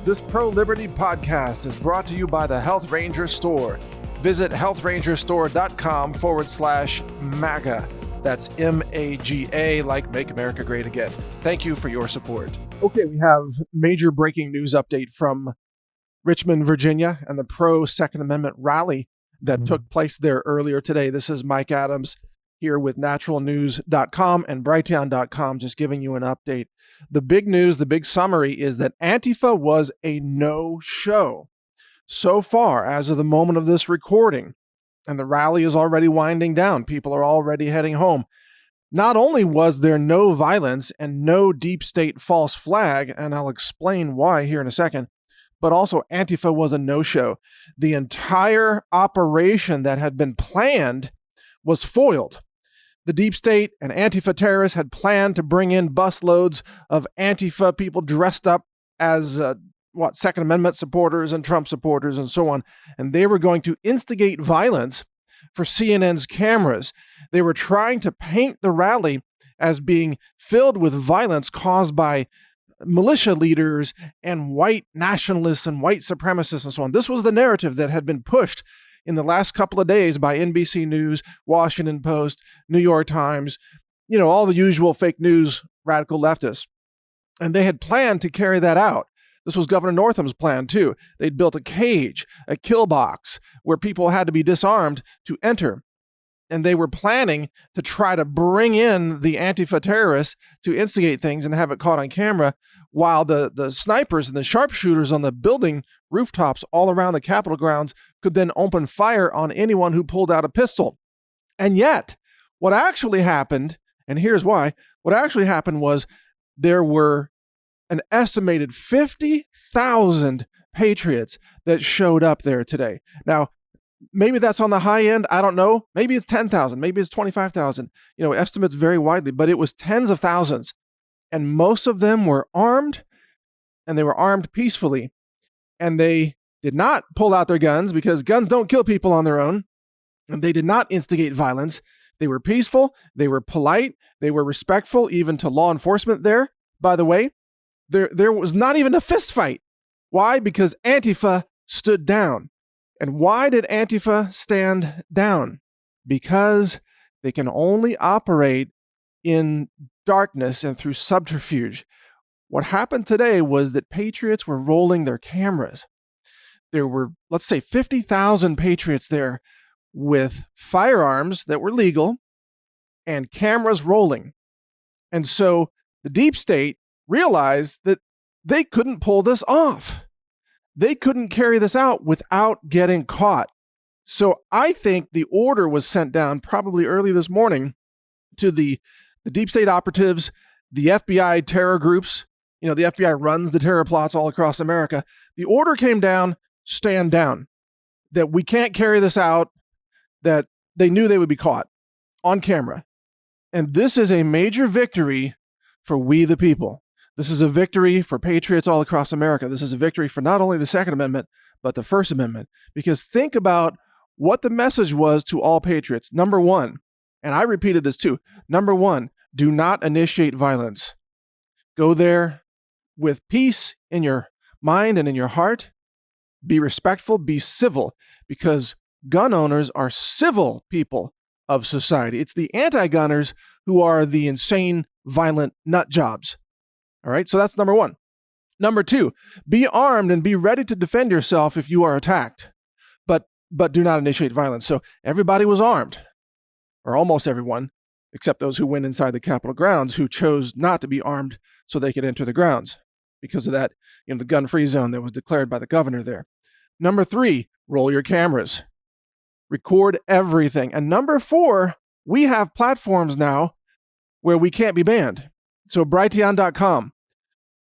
This pro-liberty podcast is brought to you by the Health Ranger Store. Visit healthrangerstore.com/MAGA. That's MAGA, like Make America Great Again. Thank you for your support. Okay, we have major breaking news update from Richmond, Virginia, and the pro-Second Amendment rally that took place there earlier today. This is Mike Adams here with NaturalNews.com and Brighteon.com, just giving you an update. The big news, the big summary is that Antifa was a no-show so far as of the moment of this recording, and the rally is already winding down. People are already heading home. Not only was there no violence and no deep state false flag, and I'll explain why here in a second, but also Antifa was a no-show. The entire operation that had been planned was foiled. The deep state and Antifa terrorists had planned to bring in busloads of Antifa people dressed up as Second Amendment supporters and Trump supporters and so on. And they were going to instigate violence for CNN's cameras. They were trying to paint the rally as being filled with violence caused by militia leaders and white nationalists and white supremacists and so on. This was the narrative that had been pushed in the last couple of days by NBC News, Washington Post, New York Times, all the usual fake news radical leftists. And they had planned to carry that out. This was Governor Northam's plan too. They'd built a cage, a kill box, where people had to be disarmed to enter. And they were planning to try to bring in the Antifa terrorists to instigate things and have it caught on camera, while the snipers and the sharpshooters on the building rooftops all around the Capitol grounds could then open fire on anyone who pulled out a pistol. And yet, what actually happened, and here's why, what actually happened was there were an estimated 50,000 patriots that showed up there today. Now, maybe that's on the high end. I don't know. Maybe it's 10,000. Maybe it's 25,000. Estimates vary widely, but it was tens of thousands. And most of them were armed, and they were armed peacefully. And they did not pull out their guns, because guns don't kill people on their own. And they did not instigate violence. They were peaceful. They were polite. They were respectful, even to law enforcement there. By the way, there was not even a fist fight. Why? Because Antifa stood down. And why did Antifa stand down? Because they can only operate in darkness and through subterfuge. What happened today was that patriots were rolling their cameras. There were, let's say, 50,000 patriots there with firearms that were legal and cameras rolling. And so the deep state realized that they couldn't pull this off. They couldn't carry this out without getting caught. So I think the order was sent down probably early this morning to the deep state operatives, the FBI terror groups. The FBI runs the terror plots all across America. The order came down, stand down, that we can't carry this out, that they knew they would be caught on camera. And this is a major victory for we the people. This is a victory for patriots all across America. This is a victory for not only the Second Amendment, but the First Amendment. Because think about what the message was to all patriots. Number one, and I repeated this too. Number one, do not initiate violence. Go there with peace in your mind and in your heart. Be respectful, be civil, because gun owners are civil people of society. It's the anti-gunners who are the insane, violent nut jobs. All right, so that's number one. Number two, be armed and be ready to defend yourself if you are attacked, but do not initiate violence. So everybody was armed, or almost everyone, except those who went inside the Capitol grounds, who chose not to be armed so they could enter the grounds because of that, the gun-free zone that was declared by the governor there. Number three, roll your cameras. Record everything. And number four, we have platforms now where we can't be banned. So Brighteon.com,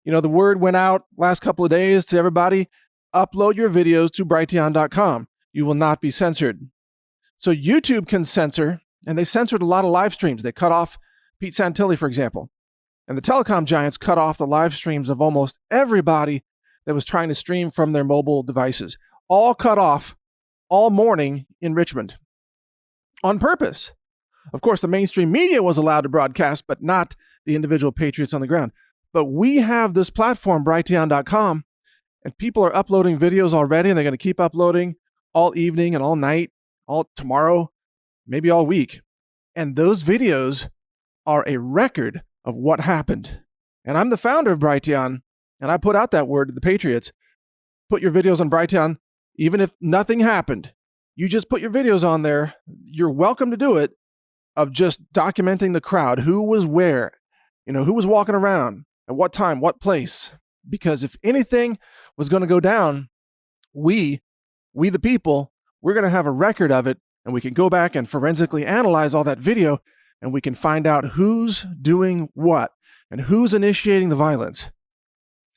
the word went out last couple of days to everybody, upload your videos to Brighteon.com. You will not be censored. So YouTube can censor, and they censored a lot of live streams. They cut off Pete Santilli, for example. And the telecom giants cut off the live streams of almost everybody that was trying to stream from their mobile devices. All cut off all morning in Richmond on purpose. Of course, the mainstream media was allowed to broadcast, but not the individual patriots on the ground. But we have this platform, Brighteon.com, And people are uploading videos already, and they're going to keep uploading all evening and all night, all tomorrow, maybe all week. And those videos are a record of what happened. And I'm the founder of Brighteon, and I put out that word to the patriots. Put your videos on Brighteon, even if nothing happened. You just put your videos on there. You're welcome to do it, of just documenting the crowd, who was where, who was walking around, at what time, what place. Because if anything was going to go down, we the people, we're going to have a record of it, and we can go back and forensically analyze all that video, and we can find out who's doing what and who's initiating the violence.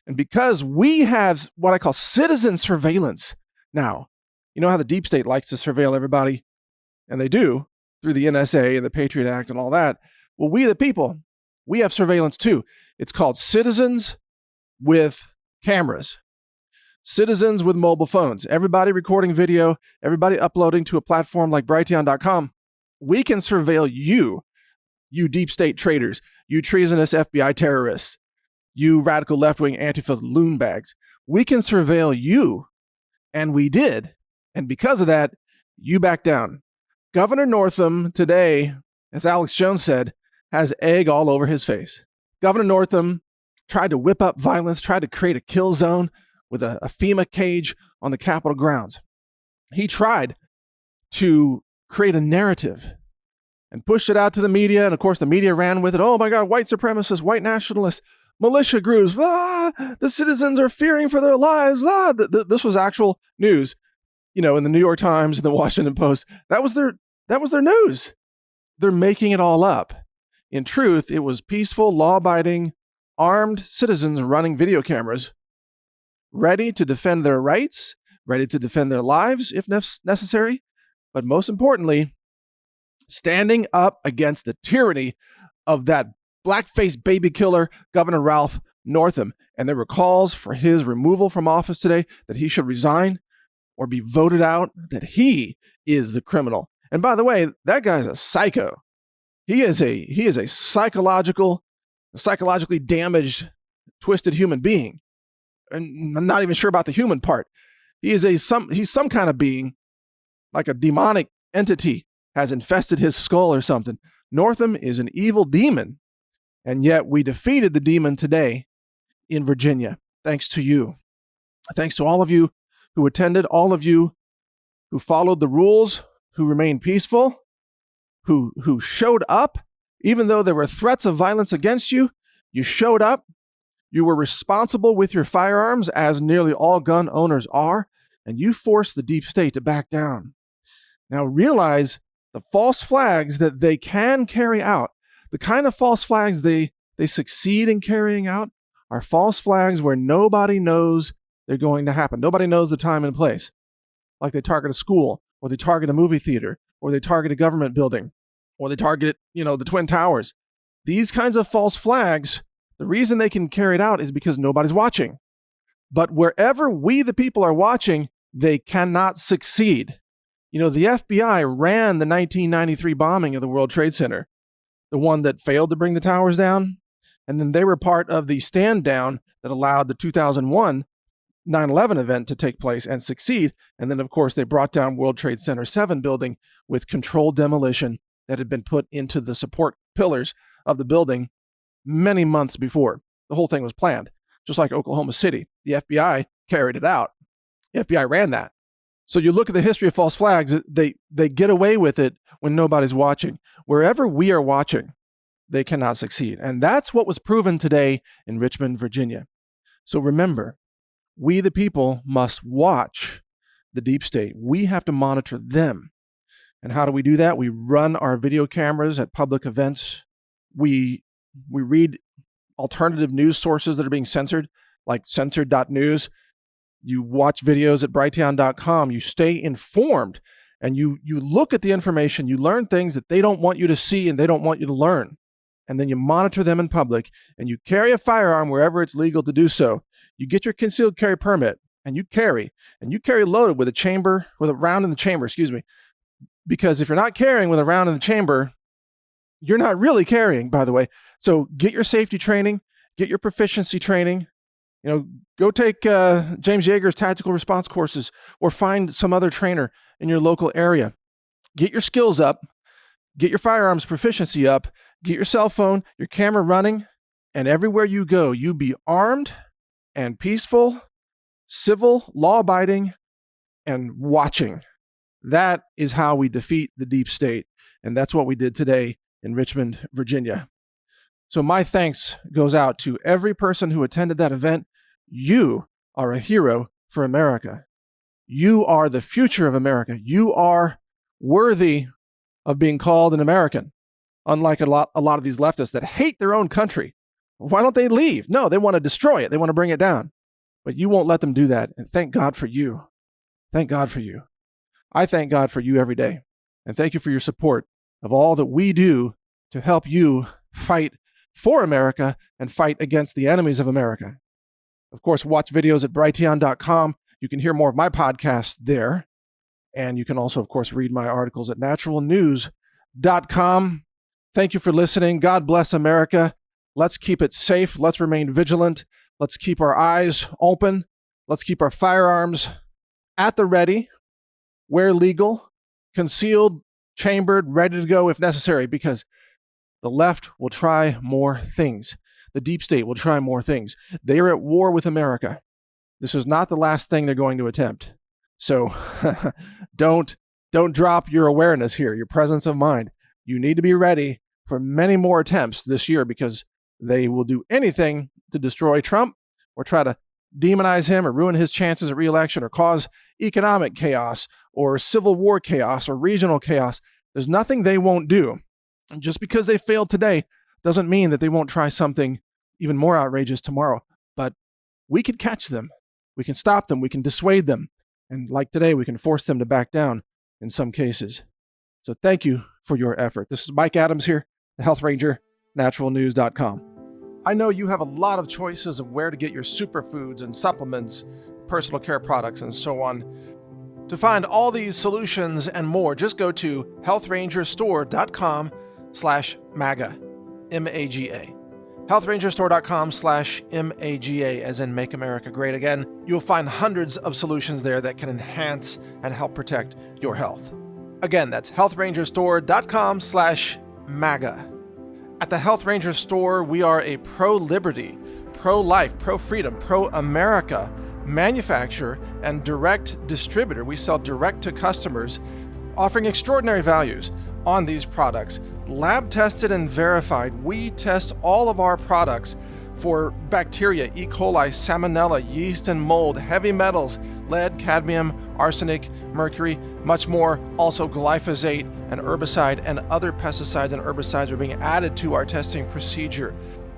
And because we have what I call citizen surveillance now, you know how the deep state likes to surveil everybody, and they do through the NSA and the Patriot Act and all that. Well, we the people, we have surveillance too. It's called citizens with cameras, citizens with mobile phones, everybody recording video, everybody uploading to a platform like Brighteon.com. We can surveil you deep state traitors, you treasonous FBI terrorists, you radical left-wing Antifa loon bags. We can surveil you, and we did. And because of that, you back down. Governor Northam today, as Alex Jones said, has egg all over his face. Governor Northam tried to whip up violence, tried to create a kill zone with a FEMA cage on the Capitol grounds. He tried to create a narrative and pushed it out to the media. And of course, the media ran with it. Oh my God, white supremacists, white nationalists, militia groups. The citizens are fearing for their lives. This was actual news, in the New York Times and the Washington Post. That was their news. They're making it all up. In truth, it was peaceful, law-abiding, armed citizens running video cameras, ready to defend their rights, ready to defend their lives if necessary, but most importantly, standing up against the tyranny of that blackface baby killer, Governor Ralph Northam. And there were calls for his removal from office today, that he should resign or be voted out, that he is the criminal. And by the way, that guy's a psycho. He is a psychologically damaged, twisted human being. And I'm not even sure about the human part. He's some kind of being, like a demonic entity has infested his skull or something. Northam is an evil demon. And yet we defeated the demon today in Virginia, thanks to you. Thanks to all of you who attended, all of you who followed the rules, who remained peaceful, who showed up, even though there were threats of violence against you. You showed up. You were responsible with your firearms, as nearly all gun owners are, and you forced the deep state to back down. Now realize the false flags that they can carry out, the kind of false flags they succeed in carrying out, are false flags where nobody knows they're going to happen. Nobody knows the time and place. Like they target a school, or they target a movie theater, or they target a government building, or they target, the Twin Towers. These kinds of false flags, the reason they can carry it out is because nobody's watching. But wherever we, the people, are watching, they cannot succeed. The FBI ran the 1993 bombing of the World Trade Center, the one that failed to bring the towers down. And then they were part of the stand down that allowed the 2001 9/11 event to take place and succeed. And then, of course, they brought down World Trade Center 7 building with controlled demolition that had been put into the support pillars of the building many months before. The whole thing was planned, just like Oklahoma City. The FBI carried it out. The FBI ran that. So you look at the history of false flags, they get away with it when nobody's watching. Wherever we are watching, they cannot succeed. And that's what was proven today in Richmond, Virginia. So remember, we the people must watch the deep state. We have to monitor them. And how do we do that? We run our video cameras at public events. We read alternative news sources that are being censored, like censored.news. You watch videos at Brighteon.com. You stay informed, and you look at the information. You learn things that they don't want you to see and they don't want you to learn. And then you monitor them in public, and you carry a firearm wherever it's legal to do so. You get your concealed carry permit, and you carry loaded with a round in the chamber, because if you're not carrying with a round in the chamber, you're not really carrying, by the way. So get your safety training, get your proficiency training, Go take James Yeager's tactical response courses or find some other trainer in your local area. Get your skills up, get your firearms proficiency up, get your cell phone, your camera running, and everywhere you go, you be armed and peaceful, civil, law-abiding, and watching. That is how we defeat the deep state, and that's what we did today in Richmond, Virginia. So my thanks goes out to every person who attended that event. You are a hero for America. You are the future of America. You are worthy of being called an American, unlike a lot of these leftists that hate their own country. Why don't they leave? No, they want to destroy it. They want to bring it down. But you won't let them do that. And thank God for you. Thank God for you. I thank God for you every day. And thank you for your support of all that we do to help you fight for America and fight against the enemies of America. Of course, watch videos at brighteon.com. You can hear more of my podcasts there. And you can also, of course, read my articles at naturalnews.com. Thank you for listening. God bless America. Let's keep it safe. Let's remain vigilant. Let's keep our eyes open. Let's keep our firearms at the ready, where legal, concealed, chambered, ready to go if necessary, because the left will try more things. The deep state will try more things. They are at war with America. This is not the last thing they're going to attempt. So don't drop your awareness here, your presence of mind. You need to be ready for many more attempts this year, because they will do anything to destroy Trump or try to demonize him or ruin his chances at re-election or cause economic chaos or civil war chaos or regional chaos. There's nothing they won't do. And just because they failed today doesn't mean that they won't try something even more outrageous tomorrow. But we can catch them. We can stop them. We can dissuade them. And like today, we can force them to back down in some cases. So thank you for your effort. This is Mike Adams here, the Health Ranger, NaturalNews.com. I know you have a lot of choices of where to get your superfoods and supplements, personal care products, and so on. To find all these solutions and more, just go to healthrangerstore.com/MAGA, M-A-G-A. healthrangerstore.com/MAGA, as in Make America Great Again. You'll find hundreds of solutions there that can enhance and help protect your health. Again, that's healthrangerstore.com/MAGA. At the Health Ranger Store, we are a pro-liberty, pro-life, pro-freedom, pro-America manufacturer and direct distributor. We sell direct to customers, offering extraordinary values on these products. Lab tested and verified. We test all of our products for bacteria, E. coli, salmonella, yeast and mold, heavy metals, lead, cadmium, arsenic, mercury, much more. Also glyphosate, and herbicide and other pesticides and herbicides are being added to our testing procedure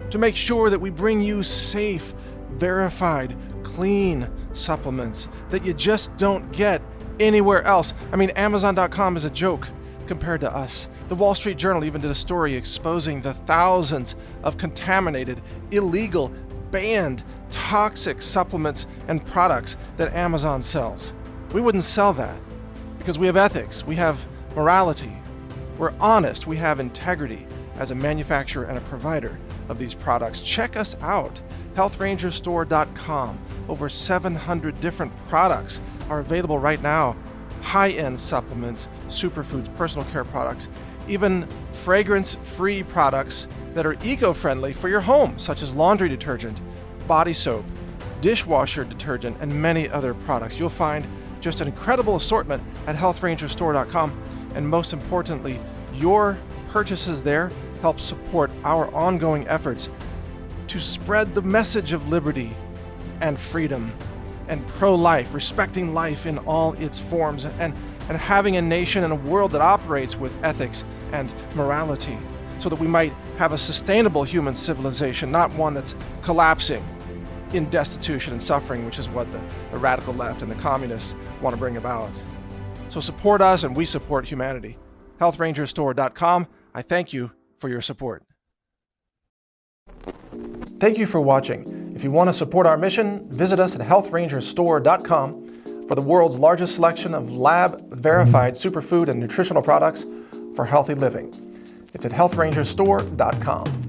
to make sure that we bring you safe, verified, clean supplements that you just don't get anywhere else. I mean, Amazon.com is a joke compared to us. The Wall Street Journal even did a story exposing the thousands of contaminated, illegal, banned, toxic supplements and products that Amazon sells. We wouldn't sell that because we have ethics, we have morality, we're honest, we have integrity as a manufacturer and a provider of these products. Check us out, healthrangerstore.com. Over 700 different products are available right now. High-end supplements, superfoods, personal care products, even fragrance-free products that are eco-friendly for your home, such as laundry detergent, body soap, dishwasher detergent, and many other products. You'll find just an incredible assortment at healthrangerstore.com. And most importantly, your purchases there help support our ongoing efforts to spread the message of liberty and freedom and pro-life, respecting life in all its forms, and having a nation and a world that operates with ethics and morality, so that we might have a sustainable human civilization, not one that's collapsing in destitution and suffering, which is what the radical left and the communists want to bring about. So support us, and we support humanity. healthrangerstore.com. I thank you for your support. Thank you for watching. If you want to support our mission, visit us at healthrangerstore.com for the world's largest selection of lab-verified superfood and nutritional products for healthy living. It's at healthrangerstore.com.